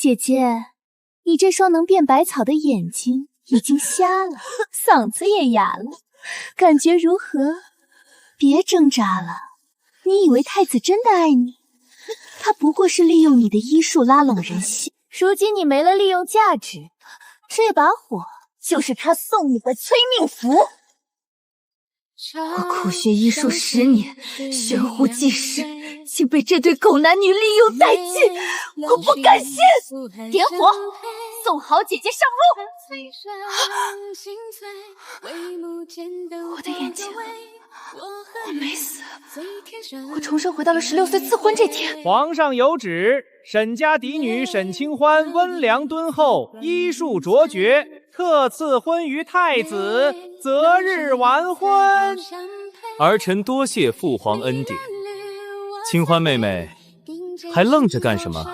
姐姐，你这双能变百草的眼睛已经瞎了，嗓子也哑了，感觉如何？别挣扎了，你以为太子真的爱你？他不过是利用你的医术拉拢人心，如今你没了利用价值，这把火就是他送你的催命符。我苦学医术10年，悬壶济世，竟被这对狗男女利用殆尽，我不甘心！点火，送好姐姐上路！我的眼睛，我没死，我重生回到了16岁赐婚这天。皇上有旨，沈家嫡女沈清欢温良敦厚，医术卓绝，特赐婚于太子，择日完婚。儿臣多谢父皇恩典。清欢妹妹，还愣着干什么？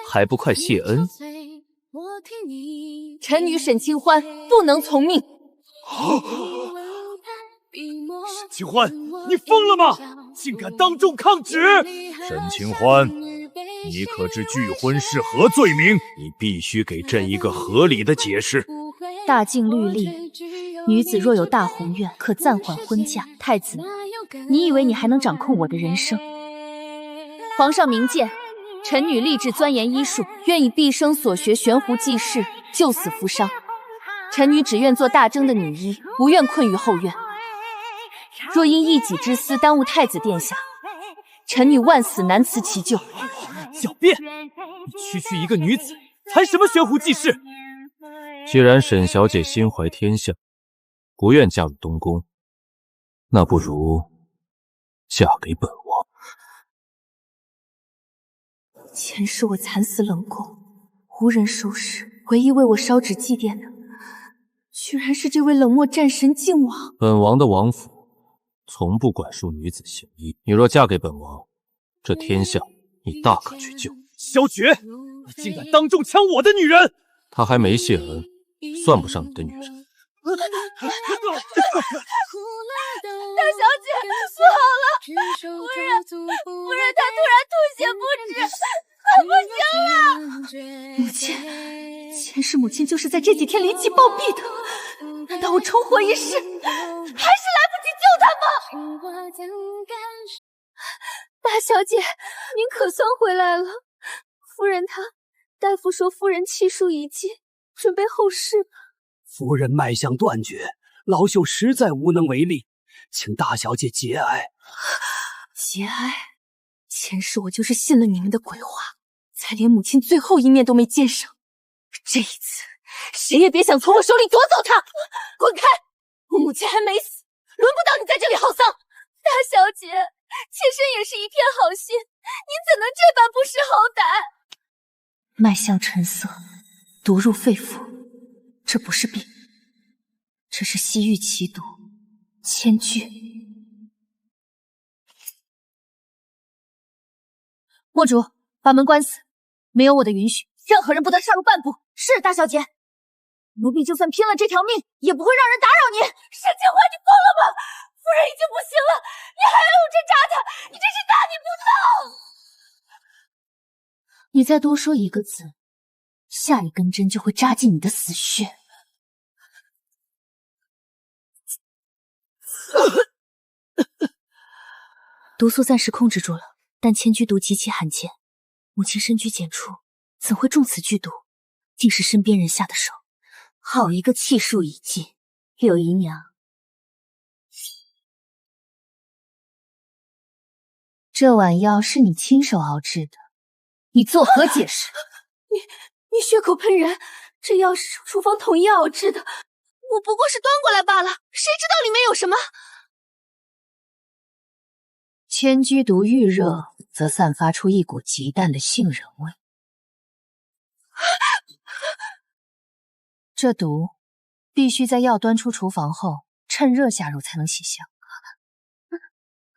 还不快谢恩！臣女沈清欢不能从命。沈清欢，你疯了吗？竟敢当众抗旨！沈清欢，你可知拒婚是何罪名？你必须给朕一个合理的解释。大晋律例，女子若有大宏愿，可暂缓婚嫁。太子，你以为你还能掌控我的人生？皇上明鉴，臣女立志钻研医术，愿以毕生所学悬壶济世，救死扶伤。臣女只愿做大征的女医，不愿困于后院。若因一己之私耽误太子殿下，臣女万死难辞其咎。狡辩！你区一个女子，谈什么悬壶济世？既然沈小姐心怀天下，不愿嫁入东宫，那不如嫁给本王。前世我惨死冷宫，无人收拾，唯一为我烧纸祭奠的，居然是这位冷漠战神靖王。本王的王府从不管束女子行医，你若嫁给本王，这天下你大可去救。萧绝，你竟敢当众抢我的女人！她还没谢恩，算不上你的女人。大小姐，不好了！夫人她突然吐血不止，快不行了！母亲，前世母亲就是在这几天临期暴毙的，难道我重活一世，还是来不及救她吗？大小姐，您可算回来了。夫人大夫说夫人气数已尽，准备后事。夫人脉象断绝，老朽实在无能为力，请大小姐节哀。节哀？前世我就是信了你们的鬼话，才连母亲最后一面都没见上。这一次，谁也别想从我手里夺走她！滚开！我母亲还没死，轮不到你在这里耗丧。大小姐，妾身也是一片好心，您怎能这般不识好歹？脉象沉涩，毒入肺腑，这不是病，这是西域奇毒千疽。墨主，把门关死，没有我的允许，任何人不得踏入半步。是，大小姐。奴婢就算拼了这条命，也不会让人打扰您。沈清欢，你疯了吗？夫人已经不行了，你还要用针扎她，你真是大逆不道！你再多说一个字，下一根针就会扎进你的死穴。毒素暂时控制住了，但千疽毒极其罕见，母亲深居简出，怎会中此剧毒？定是身边人下的手。好一个气数已尽，柳姨娘，这碗药是你亲手熬制的，你作何解释？你血口喷人，这药是厨房统一熬制的，我不过是端过来罢了，谁知道里面有什么？千疽毒遇热，则散发出一股极淡的杏仁味。这毒必须在药端出厨房后，趁热下入才能起香。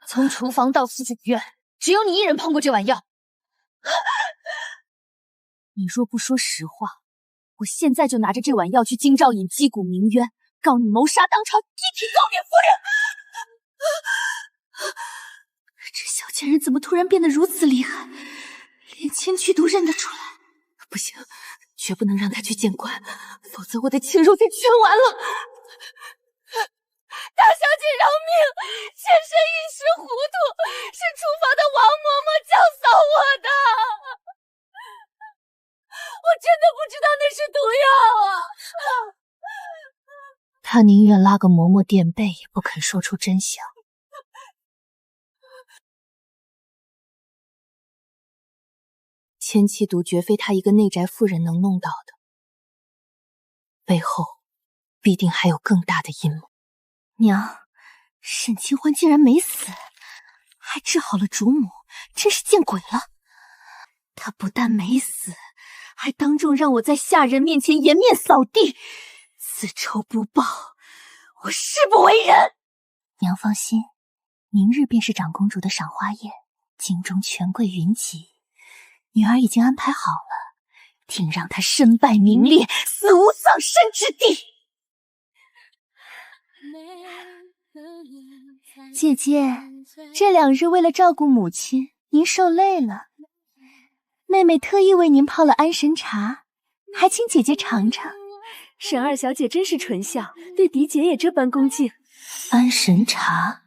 从厨房到四景院，只有你一人碰过这碗药。你若不说实话，我现在就拿着这碗药去京兆尹击鼓鸣冤，告你谋杀当朝，一提告免夫人。这小贱人怎么突然变得如此厉害，连千疽毒认得出来？不行，绝不能让他去见官，否则我的青柔就全完了。大小姐饶命！妾身一时糊涂，是厨房的王嬷嬷教唆我的。我真的不知道那是毒药啊！他宁愿拉个嬷嬷垫背，也不肯说出真相。千妻毒绝非他一个内宅妇人能弄到的，背后必定还有更大的阴谋。娘，沈清欢竟然没死，还治好了主母，真是见鬼了！他不但没死，还当众让我在下人面前颜面扫地，此仇不报，我誓不为人。娘放心，明日便是长公主的赏花宴，京中权贵云集，女儿已经安排好了，定让她身败名裂，死无葬身之地。姐姐，这2日为了照顾母亲，您受累了。妹妹特意为您泡了安神茶，还请姐姐尝尝。沈二小姐真是纯孝，对嫡姐也这般恭敬。安神茶，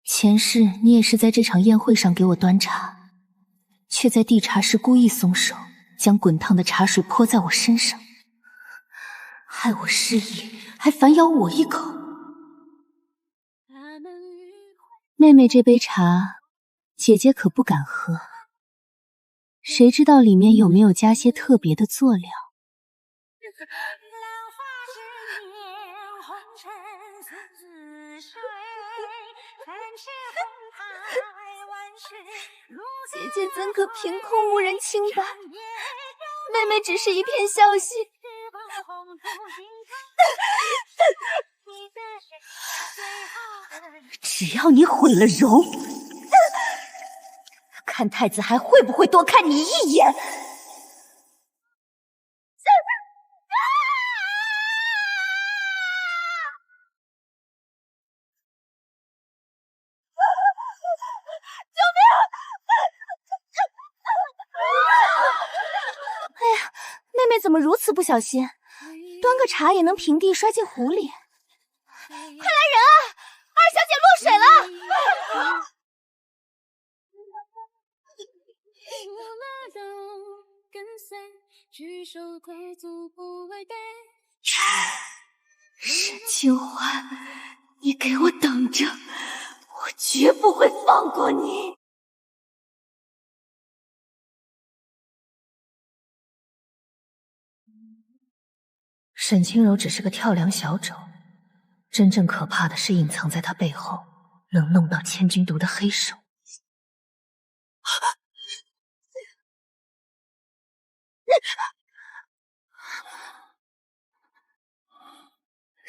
前世你也是在这场宴会上给我端茶，却在递茶时故意松手，将滚烫的茶水泼在我身上，害我失忆，还反咬我一口。妹妹这杯茶，姐姐可不敢喝，谁知道里面有没有加些特别的佐料？姐姐怎可凭空误人清白？妹妹只是一片孝心。只要你毁了容，看太子还会不会多看你一眼。妹妹怎么如此不小心，端个茶也能平地摔进湖里？快来人啊！二小姐落水了！沈清欢，你给我等着，我绝不会放过你！沈清柔只是个跳梁小丑，真正可怕的是隐藏在她背后，能弄到千钧毒的黑手。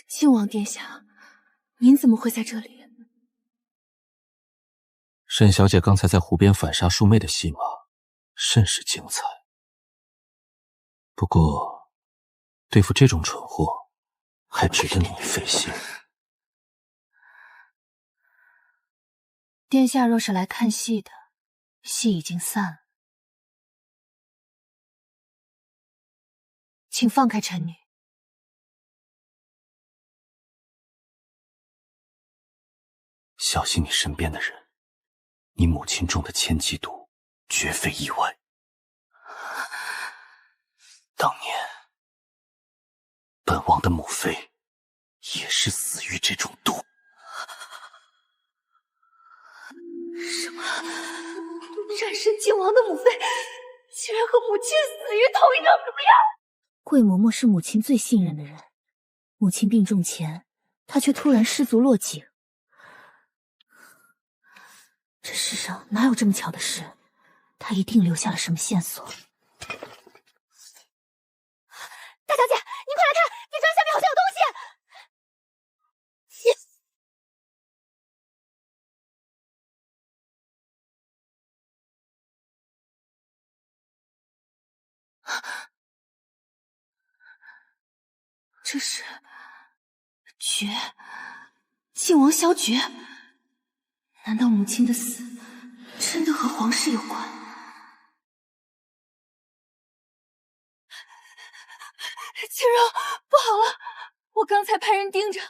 靖王殿下，您怎么会在这里？沈小姐刚才在湖边反杀庶妹的戏码，甚是精彩。不过，对付这种蠢货，还值得你费心。殿下若是来看戏的，戏已经散了，请放开臣女。小心你身边的人，你母亲中的千机毒，绝非意外。当年，本王的母妃也是死于这种毒。什么？战神靖王的母妃竟然和母亲死于同一个毒药？桂嬷嬷是母亲最信任的人，母亲病重前，她却突然失足落井。这世上哪有这么巧的事？她一定留下了什么线索。大小姐，您快来看，地砖下面好像有东西！这是诀，靖王萧诀。难道母亲的死真的和皇室有关？青柔，不好了！我刚才派人盯着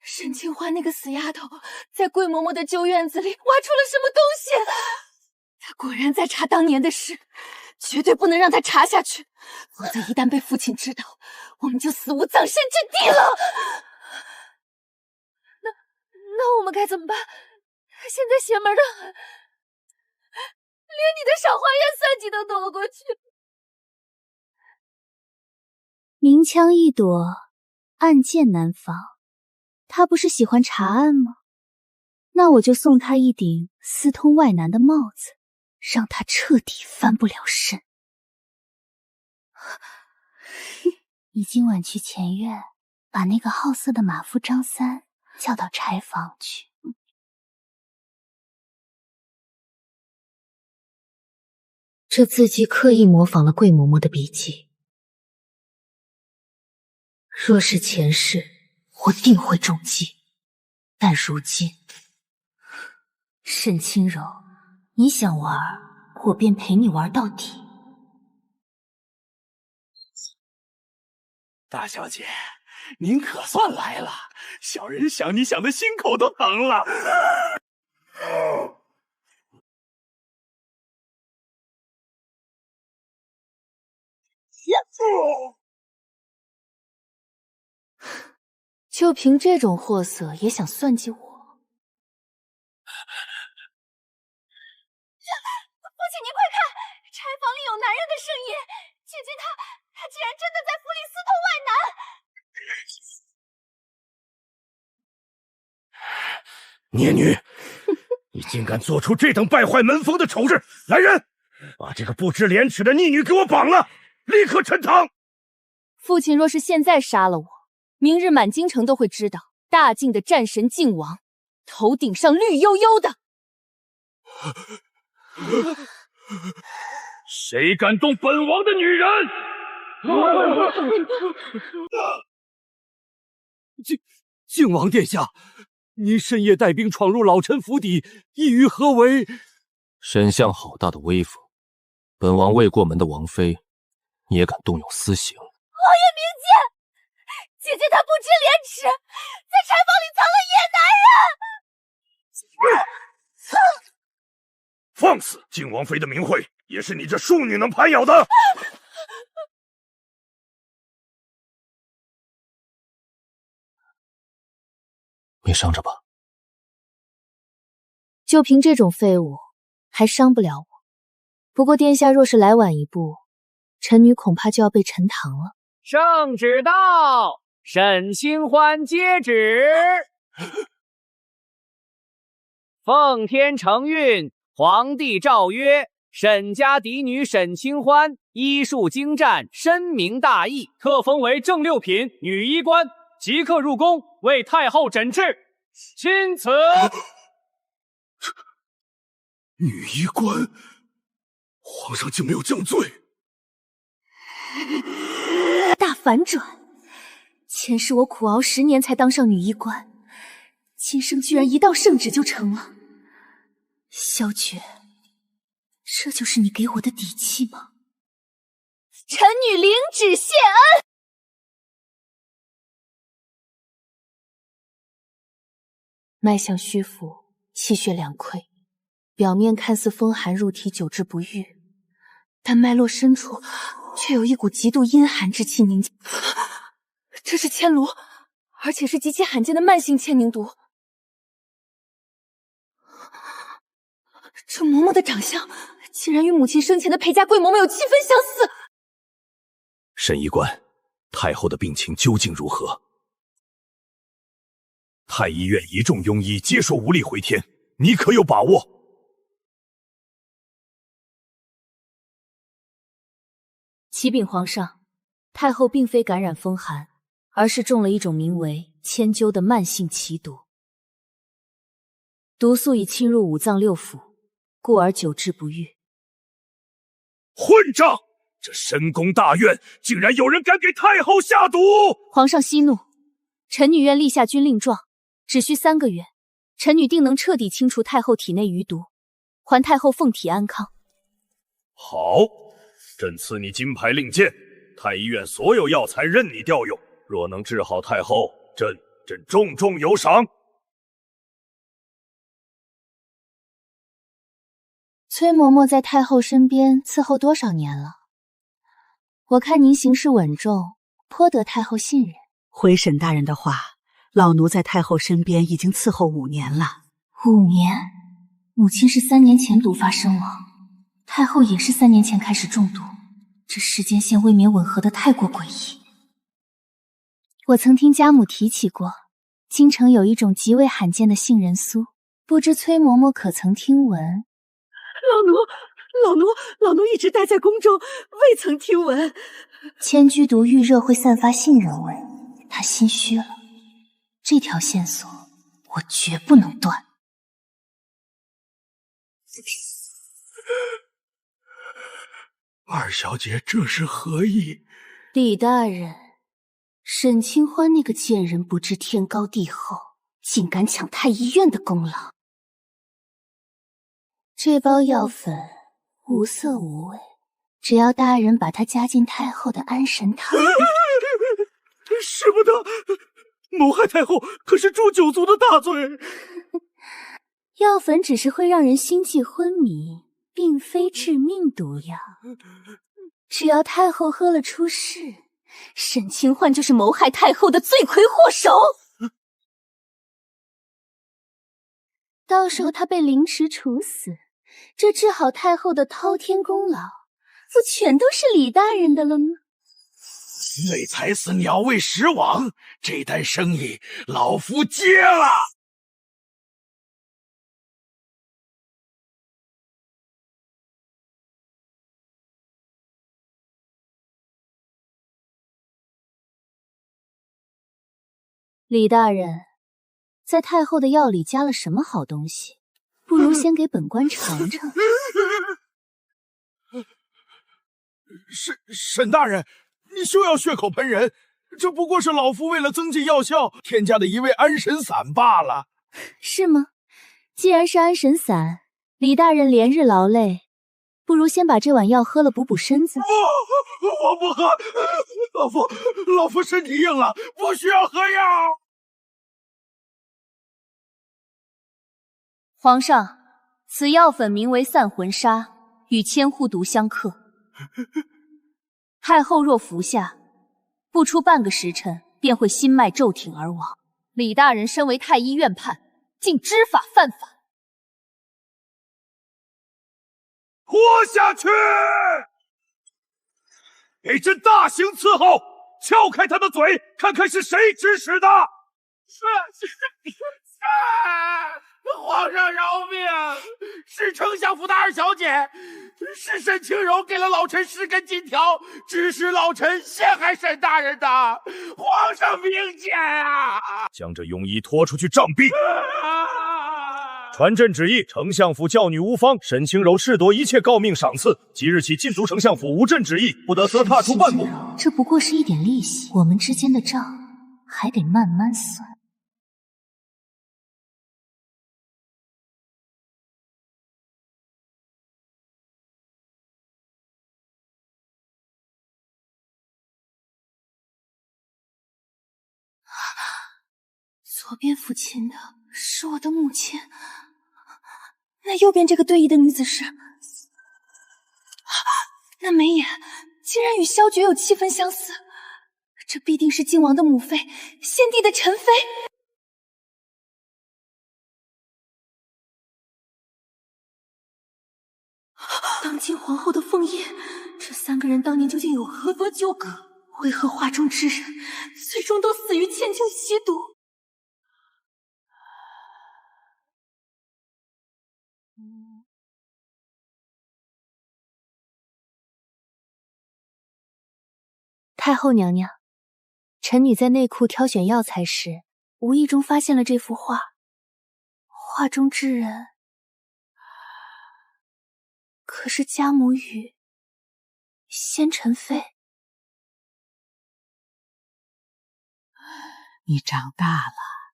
沈清欢那个死丫头，在桂嬷嬷的旧院子里挖出了什么东西。她果然在查当年的事，绝对不能让她查下去，否则一旦被父亲知道，我们就死无葬身之地了。那我们该怎么办？现在邪门的很，连你的赏花宴算计都躲不过去。明枪易躲，暗箭难防。他不是喜欢查案吗？那我就送他一顶私通外男的帽子，让他彻底翻不了身。你今晚去前院，把那个好色的马夫张三叫到柴房去。这字迹刻意模仿了桂嬷嬷的笔迹，若是前世，我定会中计。但如今，沈清柔，你想玩，我便陪你玩到底。大小姐，您可算来了，小人想你想的心口都疼了。就凭这种货色也想算计我？父亲，您快看，柴房里有男人的声音，姐姐她竟然真的在府里私通外男。孽女，你竟敢做出这等败坏门风的丑事！来人，把这个不知廉耻的逆女给我绑了，立刻沉堂！父亲若是现在杀了我，明日满京城都会知道大晋的战神靖王头顶上绿油油的。谁敢动本王的女人？靖王殿下，您深夜带兵闯入老臣府邸，意欲何为？沈相好大的威风，本王未过门的王妃，你也敢动用私刑？王爷明鉴，姐姐她不知廉耻，在柴房里藏了野男人。放肆！靖王妃的名讳也是你这庶女能攀咬的？没伤着吧？就凭这种废物，还伤不了我。不过殿下若是来晚一步，臣女恐怕就要被沉塘了。圣旨到，沈清欢接旨。奉天承运，皇帝诏曰：沈家嫡女沈清欢医术精湛，深明大义，特封为正六品女医官，即刻入宫为太后诊治。钦此。女医官，皇上竟没有降罪。大反转！前世我苦熬10年才当上女医官，今生居然一道圣旨就成了。萧诀，这就是你给我的底气吗？臣女领旨谢恩。脉象虚浮，气血两亏，表面看似风寒入体，久治不愈，但脉络深处却有一股极度阴寒之气凝结。这是千炉，而且是极其罕见的慢性千凝毒。这嬷嬷的长相竟然与母亲生前的裴家贵嬷嬷有7分相似。沈医官，太后的病情究竟如何？太医院一众庸医皆说无力回天，你可有把握？启禀皇上，太后并非感染风寒，而是中了一种名为千灸的慢性奇毒，毒素已侵入五脏六腑，故而久治不愈。混账！这深宫大院竟然有人敢给太后下毒！皇上息怒，臣女愿立下军令状，只需3个月，臣女定能彻底清除太后体内余毒，还太后凤体安康。好，朕赐你金牌令箭，太医院所有药材任你调用。若能治好太后，朕重重有赏。崔嬷嬷在太后身边伺候多少年了？我看您行事稳重，颇得太后信任。回沈大人的话，老奴在太后身边已经伺候5年了。5年？母亲是3年前毒发身亡，太后也是3年前开始中毒，这时间线未免吻合的太过诡异。我曾听家母提起过，京城有一种极为罕见的杏仁酥，不知崔嬷嬷可曾听闻？老奴一直待在宫中，未曾听闻。千居毒遇热会散发杏仁味，她心虚了。这条线索我绝不能断。二小姐这是何意？李大人，沈清欢那个贱人不知天高地厚，竟敢抢太医院的功劳。这包药粉无色无味，只要大人把它加进太后的安神汤。使不得！谋害太后可是诛九族的大罪。药粉只是会让人心悸昏迷，并非致命毒药。只要太后喝了出事，沈清欢就是谋害太后的罪魁祸首。到时候他被凌迟处死，这治好太后的滔天功劳，不全都是李大人的了吗？累财死，鸟未食亡，这单生意老夫接了。李大人，在太后的药里加了什么好东西？不如先给本官尝尝。沈大人，你休要血口喷人，这不过是老夫为了增进药效添加的一味安神散罢了。是吗？既然是安神散，李大人连日劳累，不如先把这碗药喝了补补身子。我不喝，老夫身体硬了，不需要喝药。皇上，此药粉名为散魂砂，与千户毒相克。太后若服下，不出半个时辰便会心脉骤停而亡。李大人身为太医院判，竟知法犯法，活下去！给朕大刑伺候，撬开他的嘴，看看是谁指使的。皇上饶命！是丞相府的二小姐，是沈清柔给了老臣10根金条，指使老臣陷害沈大人的。皇上明鉴啊！将这庸医拖出去杖毙！传朕旨意，丞相府教女无方沈清柔誓夺一切诰命赏赐，即日起禁足丞相府，无朕旨意不得则踏出半步。这不过是一点利息，我们之间的账还得慢慢算。左边抚琴的是我的母亲，那右边这个对弈的女子是……那眉眼竟然与萧绝有7分相似，这必定是靖王的母妃，先帝的宸妃。当今皇后的凤叶，这3个人当年究竟有何多纠葛？为何画中之人最终都死于千秋吸毒？太后娘娘，臣女在内库挑选药材时，无意中发现了这幅画。画中之人，可是家母与先宸妃。你长大了，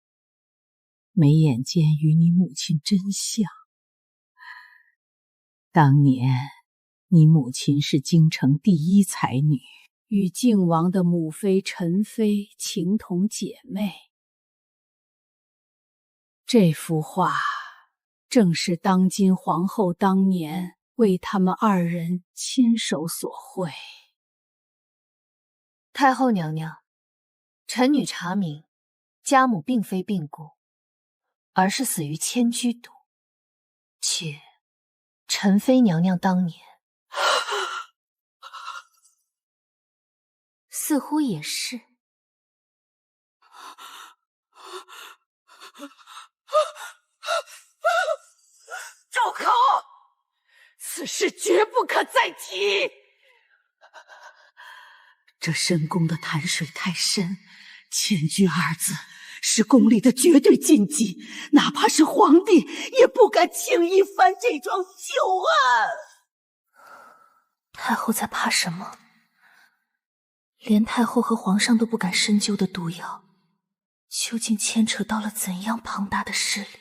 眉眼间与你母亲真像。当年你母亲是京城第一才女，与靖王的母妃陈妃情同姐妹。这幅画正是当今皇后当年为他们二人亲手所绘。太后娘娘，臣女查明，家母并非病故，而是死于千居毒。且陈妃娘娘当年似乎也是。住口！此事绝不可再提。这深宫的潭水太深，千居二字是宫里的绝对禁忌，哪怕是皇帝也不敢轻易犯这桩旧案。太后在怕什么？连太后和皇上都不敢深究的毒药，究竟牵扯到了怎样庞大的势力？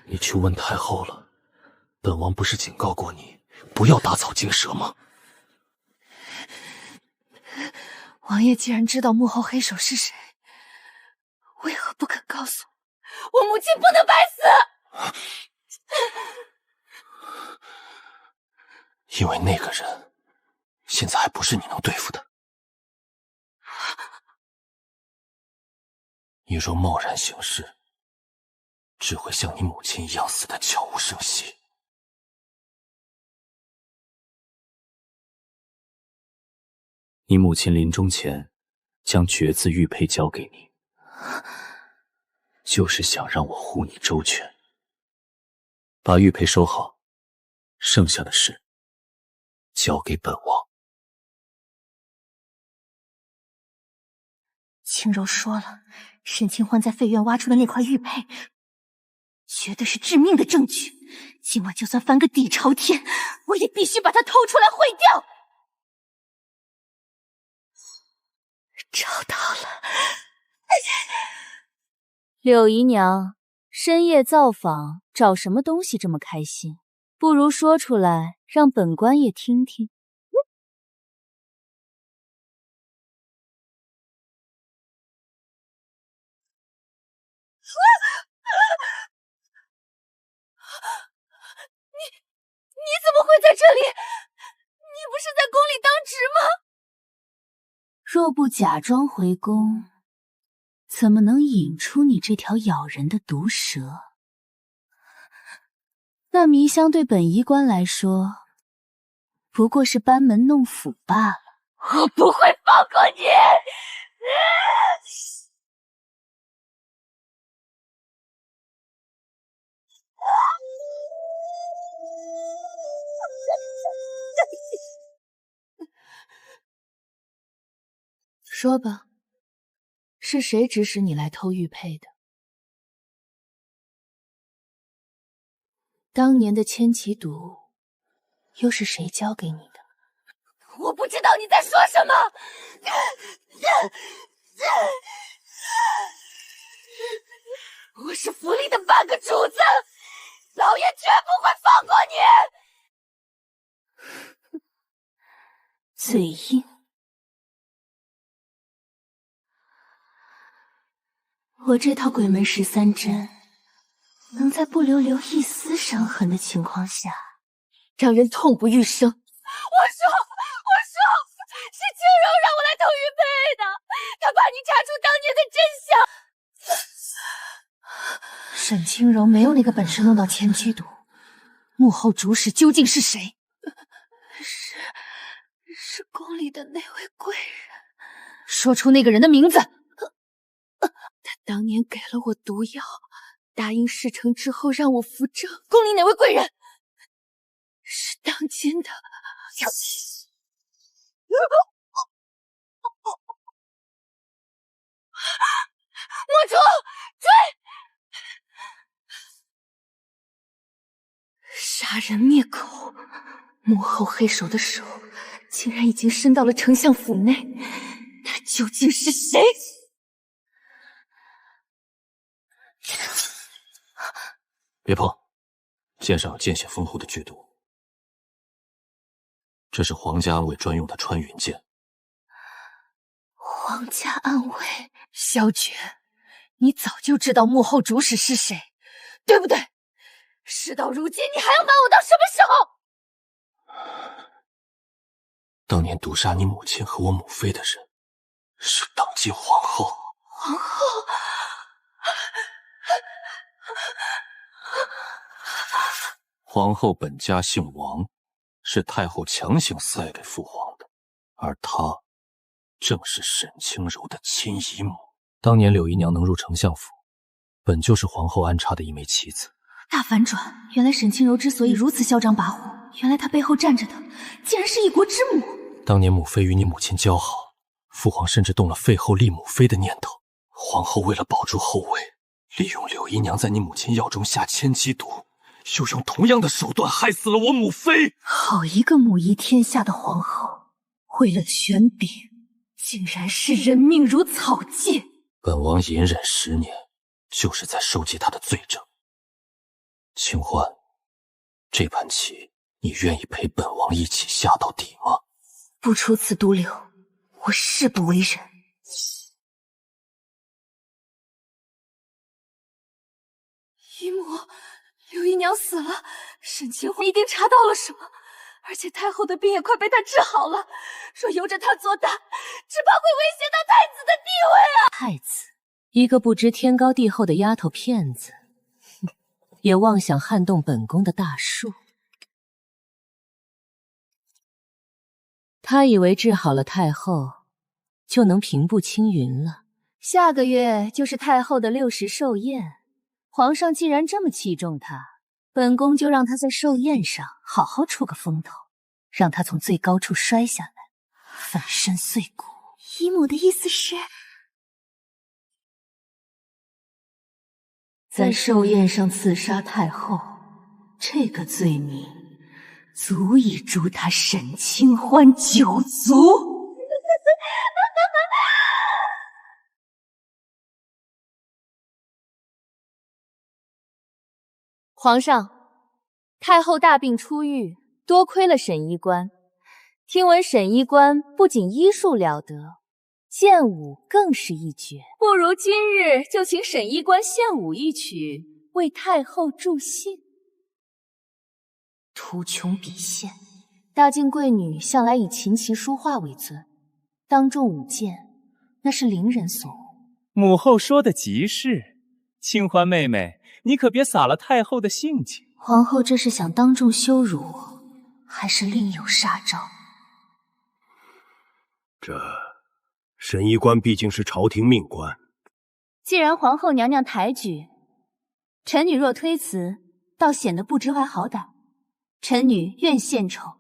你去问太后了，本王不是警告过你不要打草惊蛇吗？王爷既然知道幕后黑手是谁，为何不肯告诉我？我母亲不能白死！因为那个人现在还不是你能对付的。你若贸然行事，只会像你母亲一样死得悄无声息。你母亲临终前将爵字玉佩交给你，就是想让我护你周全。把玉佩收好，剩下的事交给本王。青柔说了，沈清欢在废院挖出的那块玉佩，绝对是致命的证据。今晚就算翻个底朝天，我也必须把它偷出来毁掉。找到了。柳姨娘，深夜造访，找什么东西这么开心？不如说出来，让本官也听听。你怎么会在这里？你不是在宫里当值吗？若不假装回宫，怎么能引出你这条咬人的毒蛇？那迷香对本医官来说，不过是班门弄斧罢了。我不会放过你！说吧，是谁指使你来偷玉佩的？当年的千奇毒，又是谁教给你的？我不知道你在说什么。我是府里的半个主子，老爷绝不会放过你。嘴硬。我这套鬼门13针，能在不留一丝伤痕的情况下，让人痛不欲生。我说，是青柔让我来偷玉佩的，她怕你查出当年的真相。沈清柔没有那个本事弄到千机毒，幕后主使究竟是谁？是宫里的那位贵人。说出那个人的名字。他当年给了我毒药，答应事成之后让我扶正。宫里哪位贵人？是当今的莫主，追！杀人灭口，幕后黑手的手竟然已经伸到了丞相府内，他究竟是谁？别碰，剑上有见血封喉的剧毒。这是皇家暗卫专用的穿云箭。皇家暗卫，萧诀，你早就知道幕后主使是谁，对不对？事到如今，你还要瞒我到什么时候？当年毒杀你母亲和我母妃的人，是当今皇后。皇后。皇后本家姓王，是太后强行赐爱给父皇的，而她正是沈清柔的亲姨母。当年柳姨娘能入丞相府，本就是皇后安插的一枚棋子。大反转！原来沈清柔之所以如此嚣张跋扈，原来她背后站着的竟然是一国之母。当年母妃与你母亲交好，父皇甚至动了废后立母妃的念头。皇后为了保住后位，利用柳姨娘在你母亲药中下千机毒，又用同样的手段害死了我母妃。好一个母仪天下的皇后，为了权柄，竟然视人命如草芥。本王隐忍10年，就是在收集她的罪证。清欢，这盘棋你愿意陪本王一起下到底吗？不出此毒瘤，我誓不为人。姨母，柳姨娘死了，沈清欢一定查到了什么，而且太后的病也快被他治好了。若由着他做大，只怕会威胁到太子的地位啊！太子，一个不知天高地厚的丫头片子，也妄想撼动本宫的大树。他以为治好了太后，就能平步青云了。下个月就是太后的60寿宴。皇上既然这么器重他，本宫就让他在寿宴上好好出个风头，让他从最高处摔下来，粉身碎骨。姨母的意思是，在寿宴上刺杀太后，这个罪名足以诛他沈清欢9族。皇上，太后大病初愈，多亏了沈医官。听闻沈医官不仅医术了得，剑舞更是一绝。不如今日就请沈医官献舞一曲，为太后助兴。图穷匕现，大晋贵女向来以琴棋书画为尊，当众舞剑，那是伶人所无。母后说的极是，清欢妹妹，你可别洒了太后的兴情。皇后这是想当众羞辱我，还是另有杀招？这沈医官毕竟是朝廷命官，既然皇后娘娘抬举，臣女若推辞，倒显得不知怀好歹。臣女愿献丑。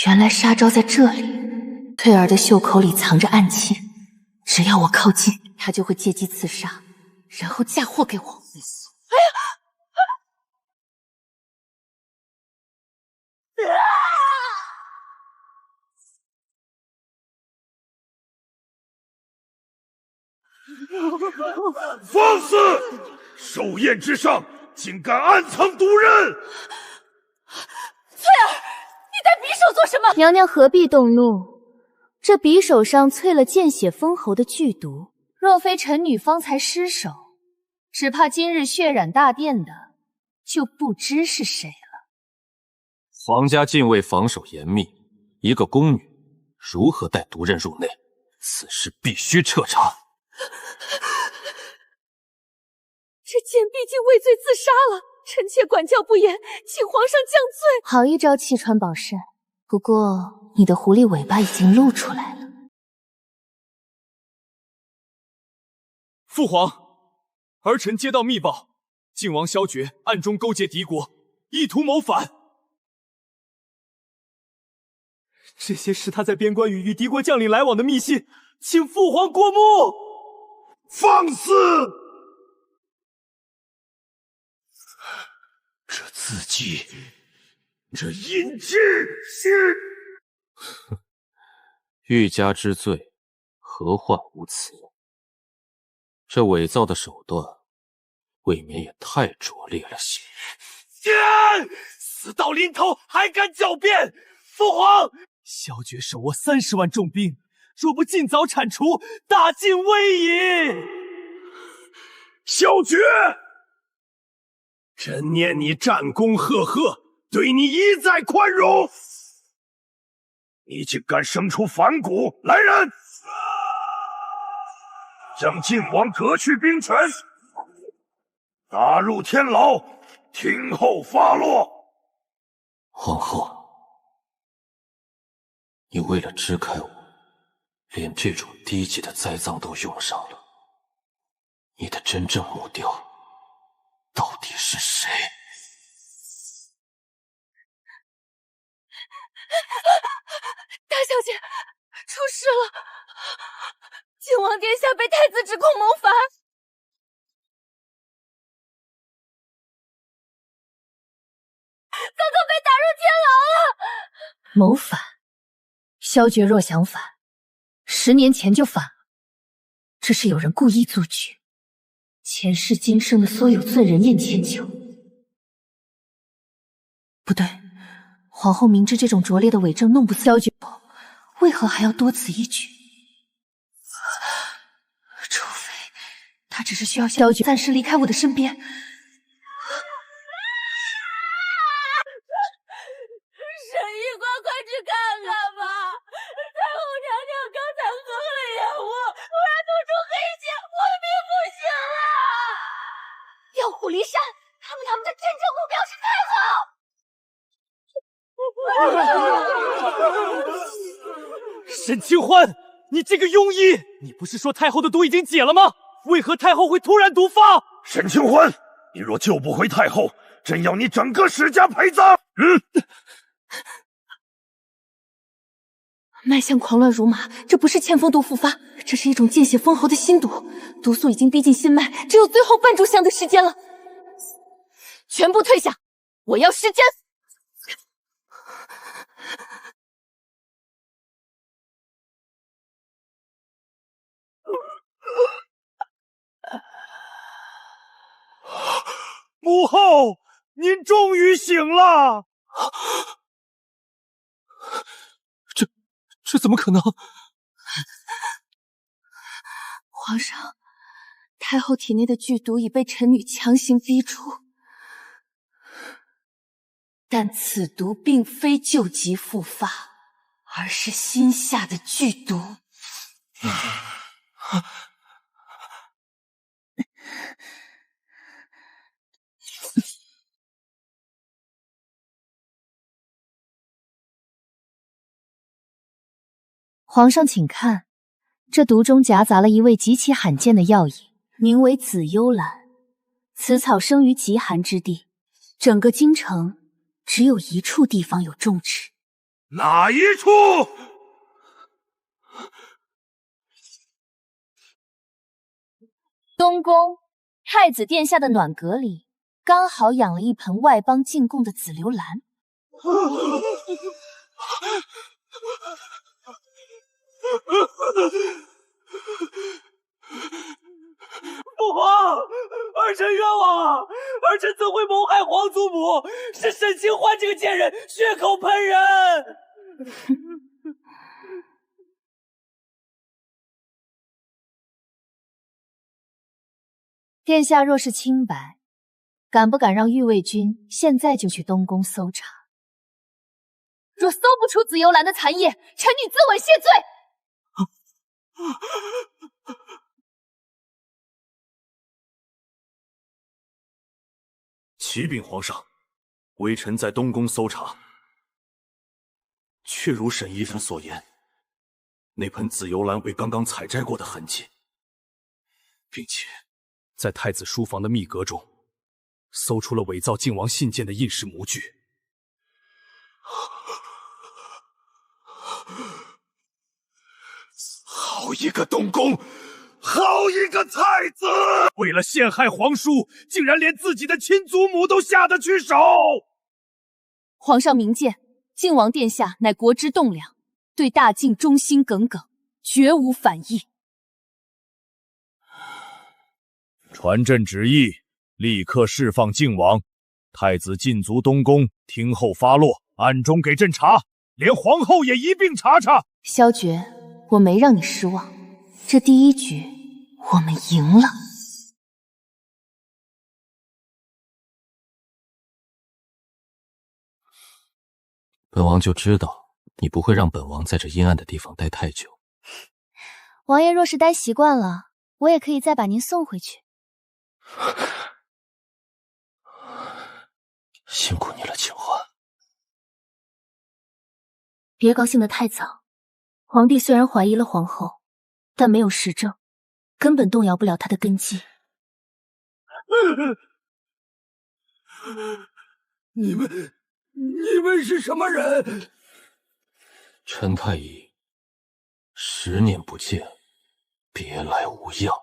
原来杀招在这里。翠儿的袖口里藏着暗器，只要我靠近，她就会借机刺杀，然后嫁祸给我。哎呀！放肆！寿宴之上，竟敢暗藏毒刃！翠儿，你带匕首做什么？娘娘何必动怒？这匕首上淬了见血封喉的剧毒，若非臣女方才失手，只怕今日血染大殿的就不知是谁了。皇家禁卫防守严密，一个宫女如何带毒刃入内？此事必须彻查。这剑毕竟畏罪自杀了，臣妾管教不严，请皇上降罪。好一招气穿宝扇，不过你的狐狸尾巴已经露出来了。父皇，儿臣接到密报，晋王萧诀暗中勾结敌国，意图谋反。这些是他在边关与敌国将领来往的密信，请父皇过目。放肆！这字迹这阴质是。欲加之罪，何患无辞？这伪造的手段，未免也太拙劣了些。天！死到临头还敢狡辩！父皇，萧诀手握30万重兵，若不尽早铲除，大晋危矣。萧诀，朕念你战功赫赫，对你一再宽容。你竟敢生出反骨！来人，将晋王革去兵权，打入天牢，听候发落。皇后，你为了支开我，连这种低级的栽赃都用上了。你的真正目标到底是谁？大小姐，出事了！靖王殿下被太子指控谋反，哥哥被打入天牢了。谋反？萧诀若想反，10年前就反了。这是有人故意组局，前世今生的所有罪人眼前求。不对，皇后明知这种拙劣的伪证弄不死萧诀，为何还要多此一举？除非他只是需要萧诀暂时离开我的身边。沈医官，快去看看吧！太后娘娘刚才喝了药物，突然吐出黑血，昏迷不醒了。调虎离山，他们的真正目标是太后。沈清欢，你这个庸医！你不是说太后的毒已经解了吗？为何太后会突然毒发？沈清欢，你若救不回太后，朕要你整个史家陪葬！脉象狂乱如麻，这不是千风毒复发，这是一种见血封喉的新毒，毒素已经逼近心脉，只有最后半炷香的时间了。全部退下，我要时间。母后，您终于醒了！这怎么可能？皇上，太后体内的剧毒已被臣女强行逼出，但此毒并非旧疾复发，而是心下的剧毒。皇上请看，这毒中夹杂了一味极其罕见的药引，名为紫幽兰。此草生于极寒之地，整个京城只有一处地方有种植。哪一处？东宫，太子殿下的暖阁里，刚好养了一盆外邦进贡的紫幽兰。父皇，儿臣冤枉啊！儿臣怎会谋害皇祖母？是沈清欢这个贱人血口喷人！殿下若是清白，敢不敢让御卫军现在就去东宫搜查？若搜不出紫幽兰的残液，臣女自刎谢罪。启禀皇上，微臣在东宫搜查，确如沈医生所言，那盆紫幽兰为刚刚采摘过的痕迹，并且在太子书房的密阁中，搜出了伪造靖王信件的印式模具。好一个东宫，好一个太子！为了陷害皇叔，竟然连自己的亲祖母都下得去手！皇上明鉴，靖王殿下乃国之栋梁，对大晋忠心耿耿，绝无反意。传朕旨意，立刻释放靖王。太子禁足东宫，听候发落，暗中给朕查，连皇后也一并查查。萧诀，我没让你失望，这第一局我们赢了。本王就知道你不会让本王在这阴暗的地方待太久。王爷若是待习惯了，我也可以再把您送回去。辛苦你了，清欢。别高兴得太早。皇帝虽然怀疑了皇后，但没有实证，根本动摇不了他的根基。你们是什么人？陈太医，10年不见，别来无恙。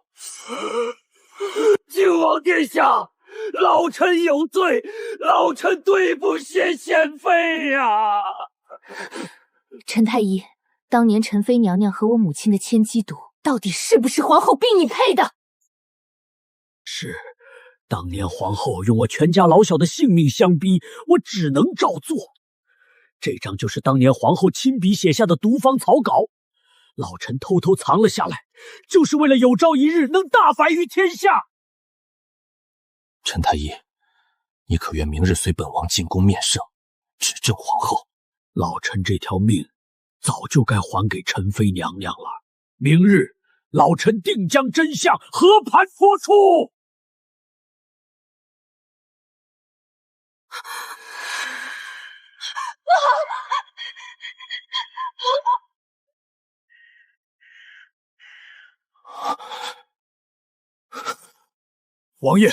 靖王殿下，老臣有罪，老臣对不起贤妃呀！陈太医，当年陈妃娘娘和我母亲的千机毒，到底是不是皇后逼你配的？是，当年皇后用我全家老小的性命相逼，我只能照做。这张就是当年皇后亲笔写下的毒方草稿，老臣偷偷藏了下来，就是为了有朝一日能大白于天下。陈太医，你可愿明日随本王进宫面圣，指证皇后？老臣这条命早就该还给陈妃娘娘了。明日老臣定将真相和盘托出。王爷，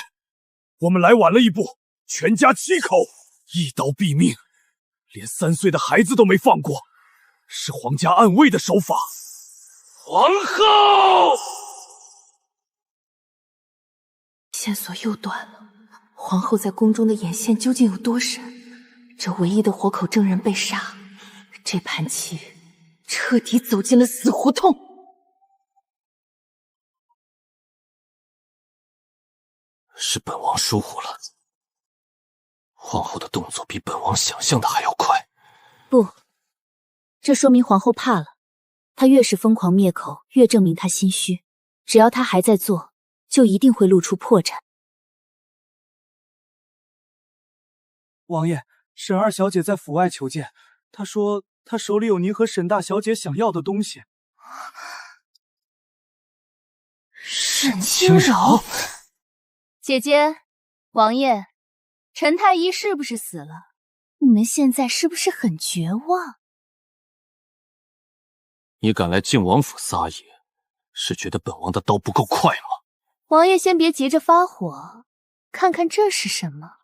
我们来晚了一步，全家7口一刀毙命，连3岁的孩子都没放过，是皇家暗卫的手法。皇后，线索又断了，皇后在宫中的眼线究竟有多深？这唯一的活口证人被杀，这盘棋彻底走进了死胡同。是本王疏忽了，皇后的动作比本王想象的还要快。不，这说明皇后怕了。她越是疯狂灭口，越证明她心虚。只要她还在做，就一定会露出破绽。王爷，沈二小姐在府外求见，她说她手里有您和沈大小姐想要的东西。沈清柔，姐姐，王爷，陈太医是不是死了？你们现在是不是很绝望？你敢来靖王府撒野，是觉得本王的刀不够快吗？王爷先别急着发火，看看这是什么。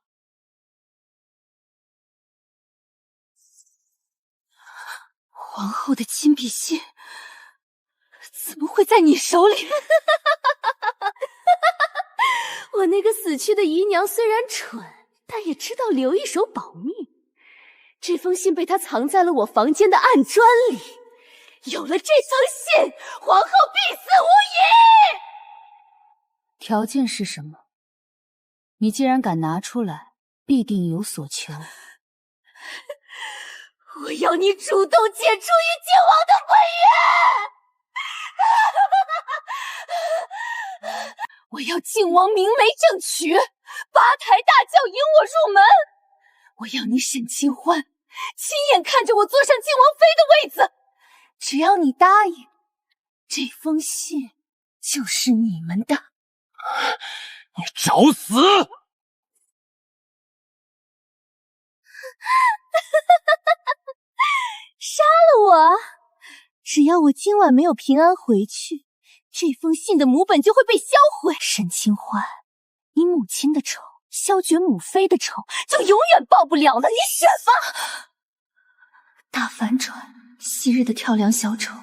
皇后的亲笔信怎么会在你手里？我那个死去的姨娘虽然蠢，但也知道留一手保命。这封信被她藏在了我房间的暗砖里。有了这封信，皇后必死无疑。条件是什么？你既然敢拿出来，必定有所求。我要你主动解除与靖王的婚约！我要靖王明媒正娶，八抬大轿迎我入门！我要你沈清欢亲眼看着我坐上靖王妃的位子！只要你答应，这封信就是你们的。你找死！杀了我！只要我今晚没有平安回去，这封信的母本就会被销毁。沈清欢，你母亲的仇，消绝母妃的仇，就永远报不了了。你选吧！大反转，昔日的跳梁小丑，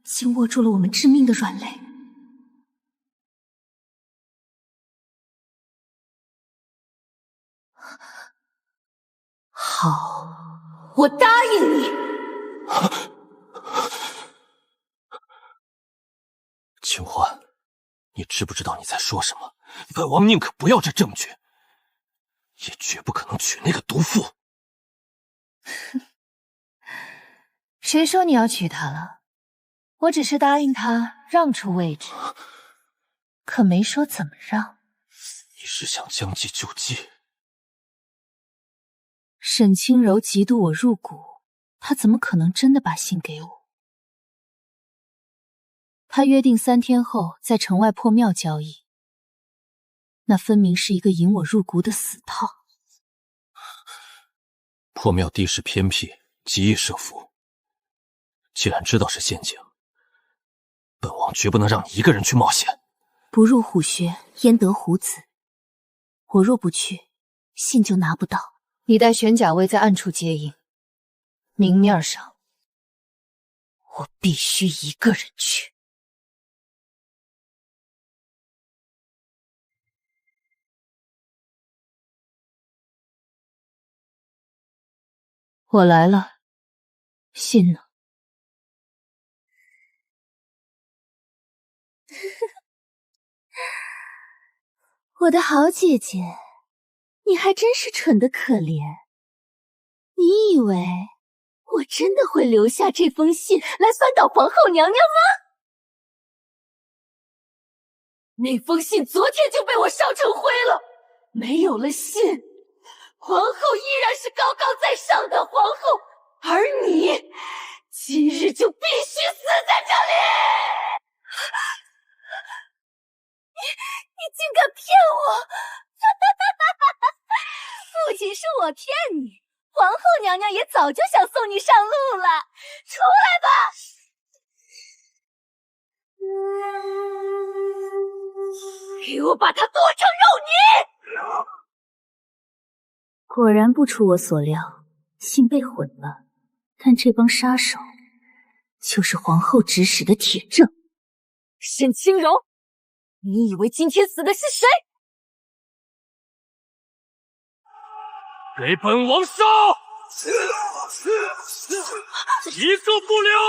竟握住了我们致命的软肋。好。我答应你。清欢，你知不知道你在说什么？本王宁可不要这证据，也绝不可能娶那个毒妇。谁说你要娶她了？我只是答应她让出位置，可没说怎么让。你是想将计就计？沈清柔嫉妒我入骨，她怎么可能真的把信给我？她约定3天后在城外破庙交易，那分明是一个引我入骨的死套。破庙地势偏僻，极易设伏。既然知道是陷阱，本王绝不能让你一个人去冒险。不入虎穴，焉得虎子？我若不去，信就拿不到。你带玄甲卫在暗处接应，明面上我必须一个人去。我来了，信呢？我的好姐姐，你还真是蠢得可怜。你以为我真的会留下这封信来翻倒皇后娘娘吗？那封信昨天就被我烧成灰了，没有了信，皇后依然是高高在上的皇后，而你今日就必须死在这里！你竟敢骗我！不仅是我骗你，皇后娘娘也早就想送你上路了。出来吧！给我把它剁成肉泥！果然不出我所料，信被混了。但这帮杀手就是皇后指使的铁证。沈清柔，你以为今天死的是谁？给本王杀！一个不留！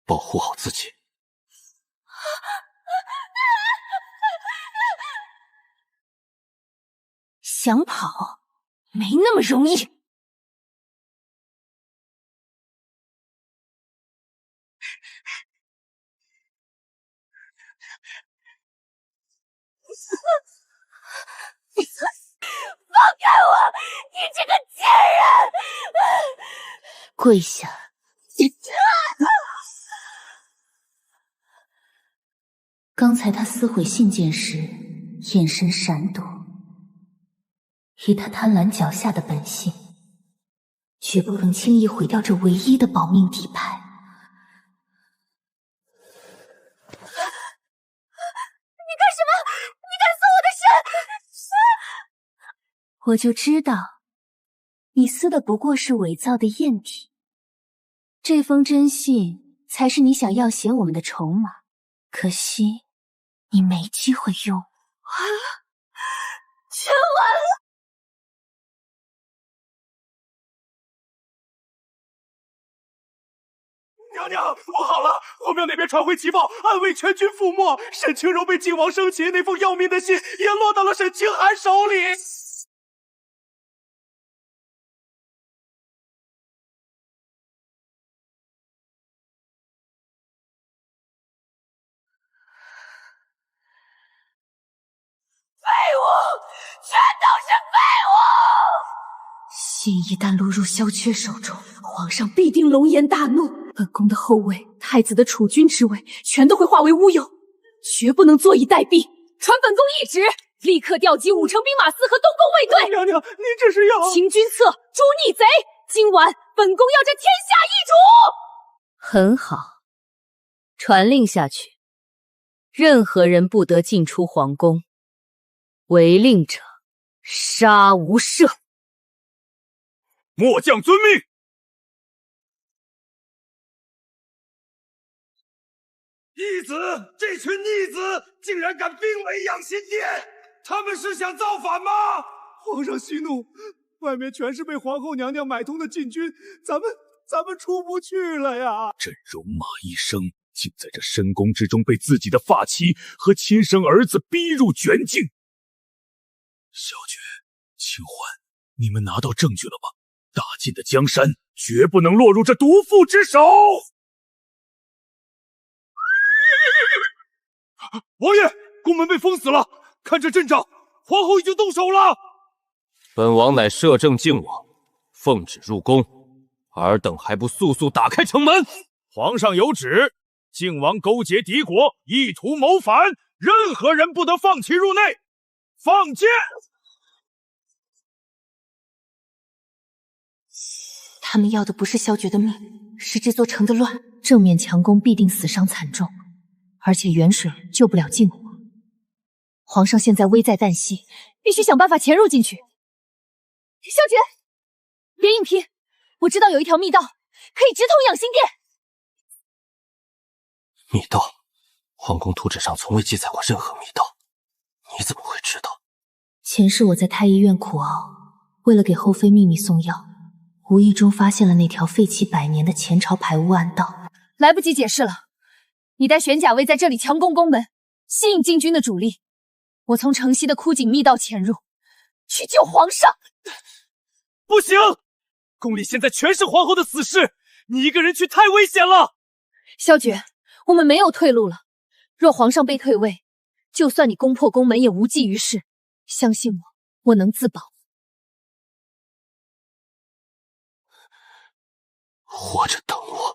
保护好自己。想跑，没那么容易。放开我！你这个贱人！跪下！刚才他撕毁信件时，眼神闪躲，以他贪婪脚下的本性，绝不能轻易毁掉这唯一的保命底牌。你干什么？你敢撕我的信？我就知道，你撕的不过是伪造的赝体，这封真信才是你想要挟我们的筹码。可惜，你没机会用。完了，全完了！娘娘，不好了！后庙那边传回急报，暗卫全军覆没。沈清柔被靖王生擒，那封要命的信也落到了沈清寒手里。废物，全都是废物！信一旦落入萧缺手中，皇上必定龙颜大怒，本宫的后位、太子的储君之位，全都会化为乌有，绝不能坐以待毙。传本宫懿旨，立刻调集5城兵马司和东宫卫队。娘娘，您这是要清君侧，诛逆贼！今晚本宫要这天下易主。很好，传令下去，任何人不得进出皇宫。违令者，杀无赦。末将遵命。逆子！这群逆子竟然敢兵围养心殿，他们是想造反吗？皇上息怒，外面全是被皇后娘娘买通的禁军，咱们出不去了呀！朕戎马一生，竟在这深宫之中被自己的发妻和亲生儿子逼入绝境。小爵、清欢，你们拿到证据了吗？大晋的江山绝不能落入这毒妇之手！王爷，宫门被封死了，看这阵仗，皇后已经动手了。本王乃摄政靖王，奉旨入宫，尔等还不速速打开城门！皇上有旨，靖王勾结敌国，意图谋反，任何人不得放其入内。放箭！他们要的不是萧诀的命，是这座城的乱。正面强攻必定死伤惨重，而且远水救不了近火。皇上现在危在旦夕，必须想办法潜入进去。萧诀，别硬拼，我知道有一条密道，可以直通养心殿。密道？皇宫图纸上从未记载过任何密道，你怎么会知道？前世我在太医院苦熬，为了给后妃秘密送药，无意中发现了那条废弃100年的前朝排污暗道。来不及解释了，你带玄甲卫在这里强攻宫门，吸引禁军的主力。我从城西的枯井密道潜入，去救皇上。不行，宫里现在全是皇后的死士，你一个人去太危险了。萧诀，我们没有退路了。若皇上被退位，就算你攻破宫门也无济于事。相信我，我能自保。活着等我。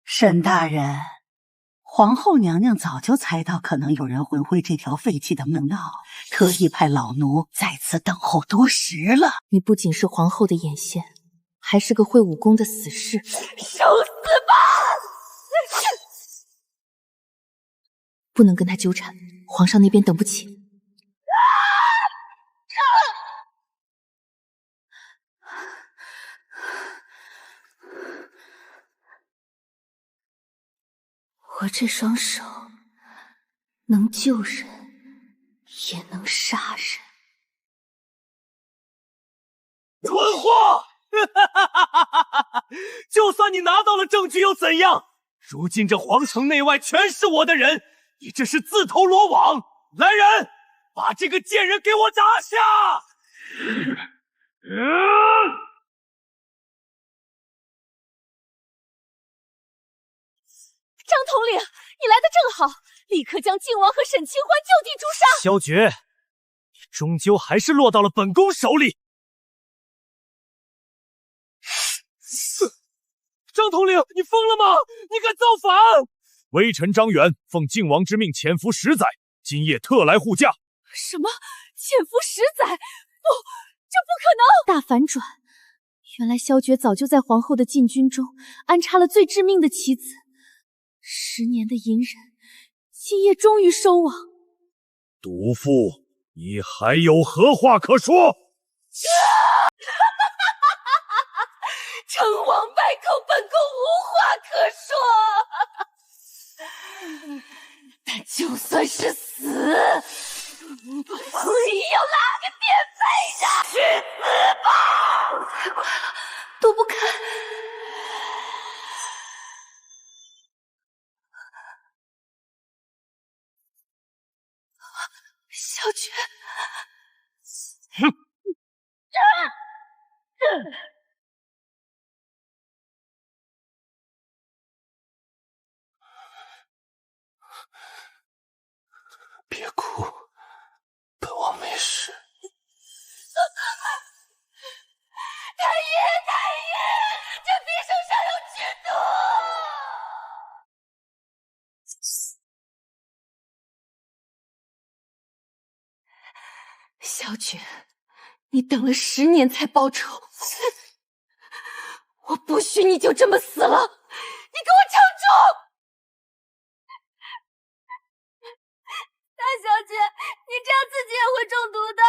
沈大人，皇后娘娘早就猜到可能有人魂会这条废弃的门道，特意派老奴在此等候多时了。你不仅是皇后的眼线，还是个会武功的死士。受死吧！不能跟他纠缠，皇上那边等不起。我这双手能救人，也能杀人。蠢货！就算你拿到了证据又怎样？如今这皇城内外全是我的人，你这是自投罗网！来人，把这个贱人给我拿下！张统领，你来的正好，立刻将靖王和沈清欢就地诛杀。萧诀，你终究还是落到了本宫手里。张统领，你疯了吗？你敢造反！微臣张远奉靖王之命潜伏10载，今夜特来护驾。什么？潜伏10载？不，这不可能！大反转！原来萧诀早就在皇后的禁军中安插了最致命的棋子。10年的隐忍，今夜终于收网。毒妇，你还有何话可说？成王败寇，本宫无话可说。但就算是死，本宫也要拉个垫背的。去死吧！太快了，躲不开。萧诀，别哭，本王没事。太医，这匕首上有剧毒。萧诀，你等了10年才报仇，我不许你就这么死了！你给我撑住！大小姐，你这样自己也会中毒的。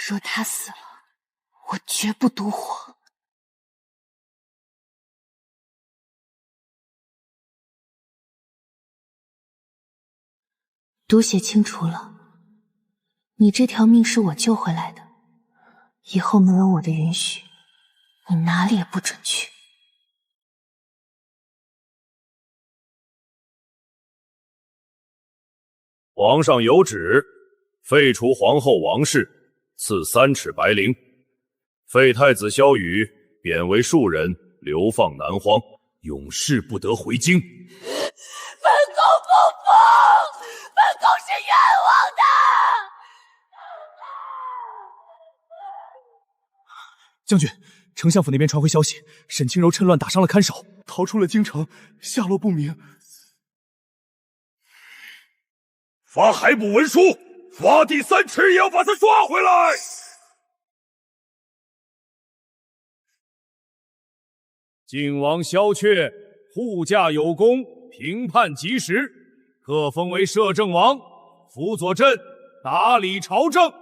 若他死了，绝不毒火。毒血清除了，你这条命是我救回来的，以后没有我的允许，你哪里也不准去。皇上有旨，废除皇后王氏，赐3尺白绫，废太子萧雨，贬为庶人，流放南荒，永世不得回京。本宫不服，本宫是冤枉的。将军，丞相府那边传回消息，沈清柔趁乱打伤了看守，逃出了京城，下落不明。发海捕文书，发第3尺也要把他抓回来。靖王萧阙护驾有功，平叛及时，特封为摄政王，辅佐朕打理朝政。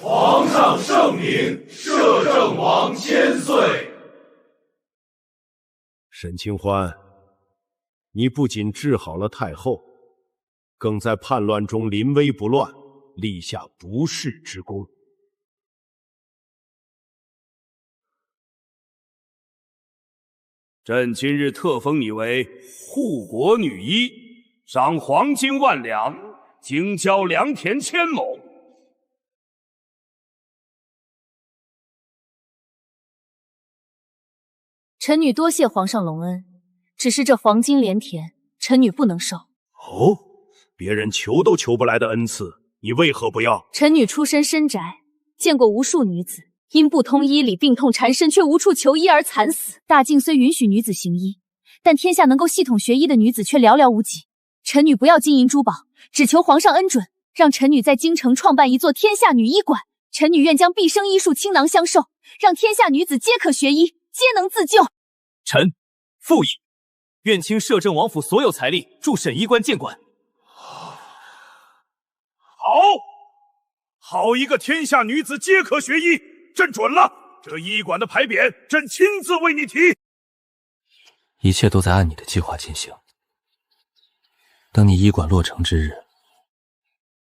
皇上圣明，摄政王千岁。沈清欢，你不仅治好了太后，更在叛乱中临危不乱，立下不世之功。朕今日特封你为护国女医，赏黄金10000两，京郊良田1000亩。臣女多谢皇上隆恩，只是这黄金连田，臣女不能受。哦，别人求都求不来的恩赐，你为何不要？臣女出身深宅，见过无数女子因不通医理病痛缠身，却无处求医而惨死。大晋虽允许女子行医，但天下能够系统学医的女子却寥寥无几。臣女不要金银珠宝，只求皇上恩准，让臣女在京城创办一座天下女医馆。臣女愿将毕生医术倾囊相授，让天下女子皆可学医，皆能自救。臣复议，愿倾摄政王府所有财力助沈医官建馆。好一个天下女子皆可学医，朕准了。这医馆的牌匾，朕亲自为你提。一切都在按你的计划进行。等你医馆落成之日，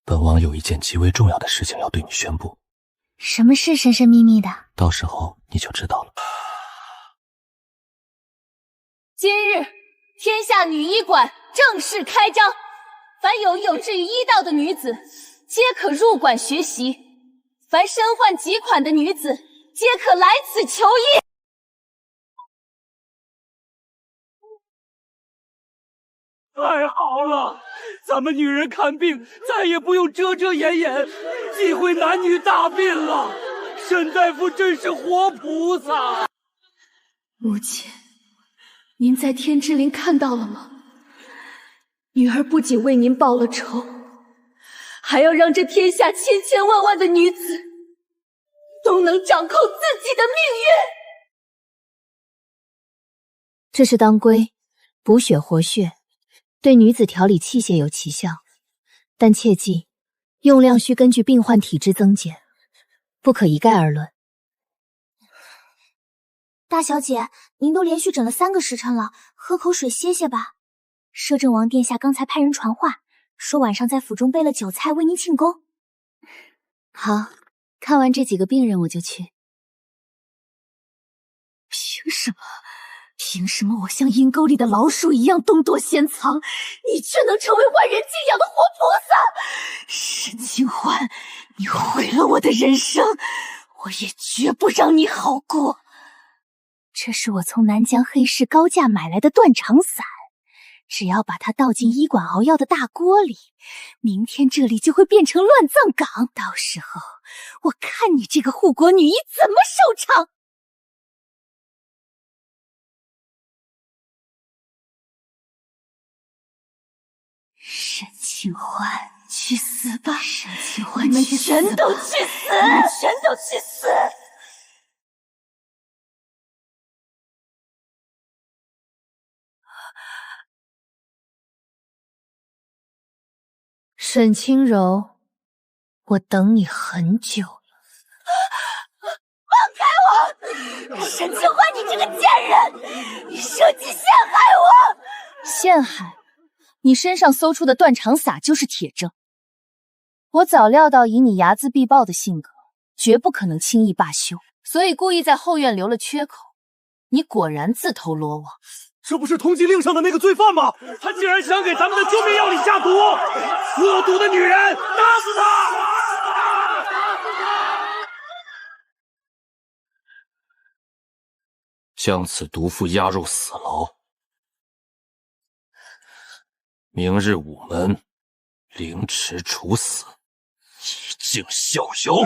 本王有一件极为重要的事情要对你宣布。什么事神神秘秘的？到时候你就知道了。今日天下女医馆正式开张，凡有志于医道的女子，皆可入馆学习；凡身患疾款的女子，皆可来此求医。太好了，咱们女人看病再也不用遮遮掩掩，忌讳男女大便了。沈大夫真是活菩萨。母亲，您在天之灵看到了吗？女儿不仅为您报了仇，还要让这天下千千万万的女子都能掌控自己的命运。这是当归，补血活血，对女子调理器械有奇效，但切记用量需根据病患体质增减，不可一概而论。大小姐，您都连续诊了3个时辰了，喝口水歇歇吧。摄政王殿下刚才派人传话，说晚上在府中备了酒菜为您庆功。好，看完这几个病人我就去。凭什么我像阴沟里的老鼠一样东躲先藏，你却能成为万人敬仰的活菩萨？沈清欢，你毁了我的人生，我也绝不让你好过。这是我从南疆黑市高价买来的断肠散，只要把它倒进医馆熬药的大锅里，明天这里就会变成乱葬岗。到时候我看你这个护国女医怎么收场！沈清欢，去死吧！沈清欢，你们全都去死！你们全都去死！沈清柔，我等你很久了。放开我！沈清欢，你这个贱人，你设计陷害我！陷害？你身上搜出的断肠洒就是铁证。我早料到以你睚眦必报的性格，绝不可能轻易罢休，所以故意在后院留了缺口。你果然自投罗网。这不是通缉令上的那个罪犯吗？他竟然想给咱们的救命药里下毒！恶毒的女人，打死她！将此毒妇押入死牢。明日午门，凌迟处死，以儆效尤。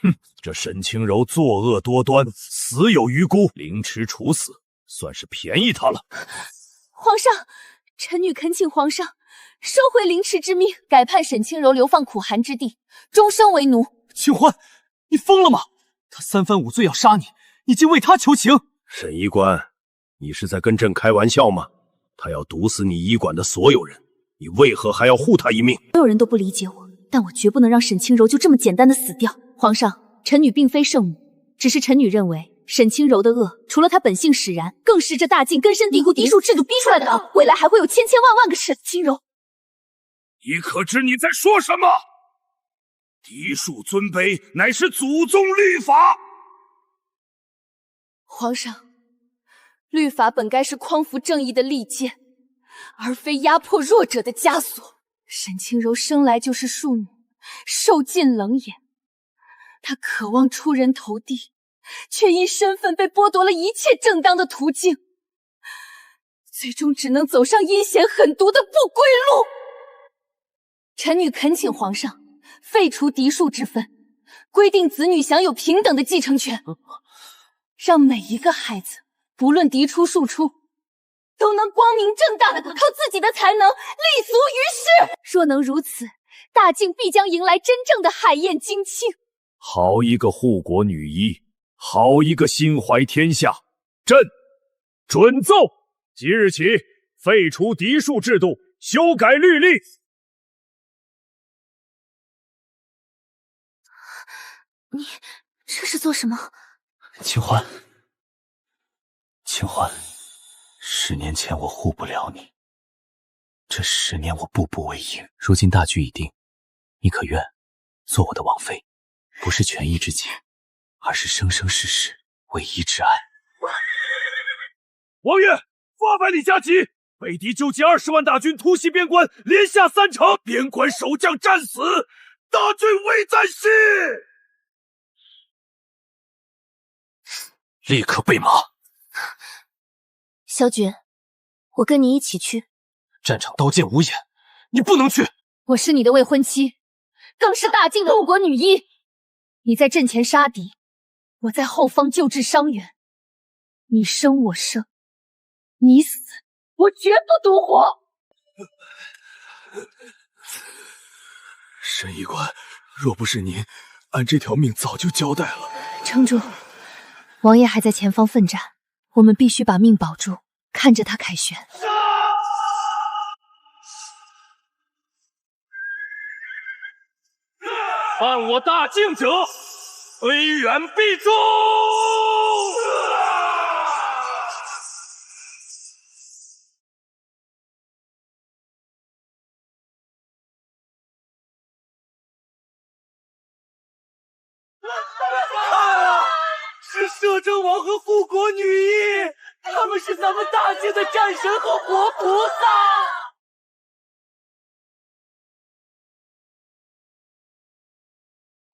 哼，这沈清柔作恶多端，死有余辜，凌迟处死，算是便宜她了。皇上，臣女恳请皇上收回凌迟之命，改判沈清柔流放苦寒之地，终生为奴。清欢，你疯了吗？他三番五罪要杀你，你竟为他求情？沈医官，你是在跟朕开玩笑吗？他要毒死你医馆的所有人，你为何还要护他一命？所有人都不理解我，但我绝不能让沈清柔就这么简单的死掉。皇上，臣女并非圣母，只是臣女认为沈清柔的恶，除了她本性使然，更是这大晋根深蒂固嫡庶制度逼出来的恶。未来还会有千千万万个沈清柔。你可知你在说什么？嫡庶尊卑乃是祖宗律法。皇上，律法本该是匡扶正义的利剑，而非压迫弱者的枷锁。沈清柔生来就是庶女，受尽冷眼。她渴望出人头地，却因身份被剥夺了一切正当的途径，最终只能走上阴险狠毒的不归路。臣女恳请皇上废除嫡庶之分，规定子女享有平等的继承权，让每一个孩子不论嫡出庶出，都能光明正大的靠自己的才能立足于世。若能如此，大晋必将迎来真正的海晏金庆。好一个护国女医，好一个心怀天下！朕准奏，即日起废除嫡庶制度，修改律例。你这是做什么？清欢，清欢，10年前我护不了你，这10年我步步为营。如今大局已定，你可愿做我的王妃？不是权宜之计，而是生生世世唯一之爱。王爷，发配李佳琦，北敌纠集20万大军突袭边关，连下3城，边关守将战死，大军危在西。立刻备马。萧军，我跟你一起去。战场刀剑无眼，你不能去。我是你的未婚妻，更是大晋的护国女医。你在阵前杀敌，我在后方救治伤员。你生我生，你死我绝不独活。沈医官，若不是您，俺这条命早就交代了。撑住，王爷还在前方奋战，我们必须把命保住，看着他凯旋。犯我大晋者，虽远必诛！是摄政王和护国女医，他们是咱们大晋的战神和活菩萨。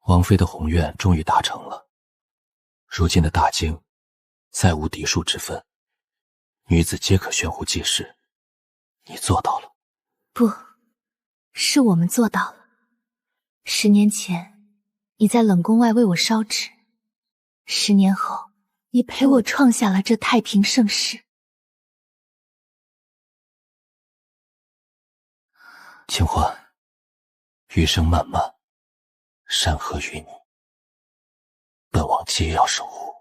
王妃的宏愿终于达成了。如今的大京再无嫡庶之分，女子皆可悬壶济世。你做到了。不，是我们做到了。10年前，你在冷宫外为我烧纸；10年后，你陪我创下了这太平盛世。清欢，余生漫漫，山河与你，本王皆要守护。